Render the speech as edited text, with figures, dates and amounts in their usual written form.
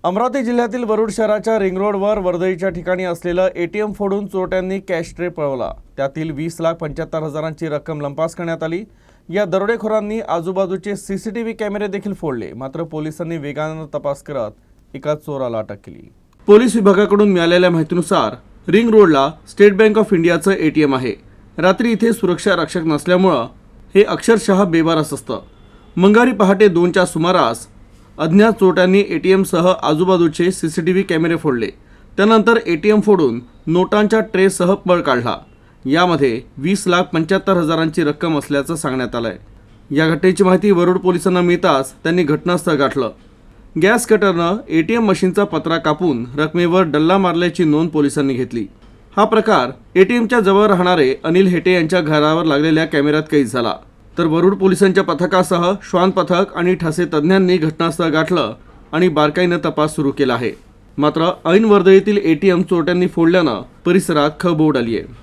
अमरावती जिल्ह्यातील वरुड शहराच्या रिंग रोडवर वर्दळीच्या ठिकाणी असलेलं एटीएम फोडून चोरट्यांनी कॅश ट्रे पळवला। त्यातील 20,75,000ची रक्कम लंपास करण्यात आली। या दरोडेखोरांनी आजूबाजूचे सीसीटीव्ही कॅमेरे देखील फोडले, मात्र पोलिसांनी वेगाने तपास करत एका चोराला अटक केली। पोलीस विभागाकडून मिळालेल्या माहितीनुसार रिंग रोडला स्टेट बँक ऑफ इंडियाचं एटीएम आहे। रात्री इथे सुरक्षा रक्षक नसल्यामुळे हे अक्षरशः बेवारस असतं। मंगळवारी पहाटे 2च्या सुमारास अज्ञात चोरट्यांनी एटीएमसह आजूबाजूचे सीसीटीव्ही कॅमेरे फोडले। त्यानंतर एटीएम फोडून नोटांच्या ट्रेसह पळ काढला। यामध्ये 20,75,000ची रक्कम असल्याचं सांगण्यात आलंय। या घटनेची माहिती वरुड पोलिसांना मिळताच त्यांनी घटनास्थळ गाठलं। गॅस कटरनं एटीएम मशीनचा पत्रा कापून रकमेवर डल्ला मारल्याची नोंद पोलिसांनी घेतली। हा प्रकार एटीएमच्या जवळ राहणारे अनिल हेटे यांच्या घरावर लागलेल्या कॅमेऱ्यात कैद झाला। तर वरुड पोलिसांच्या पथकासह श्वान पथक आणि ठासे तज्ञांनी घटनास्थळ गाठलं आणि बारकाईने तपास सुरू केला आहे। मात्र ऐन वर्दळीतील एटीएम चोरट्यांनी फोडल्यानं परिसरात खळबळ उडाली आहे।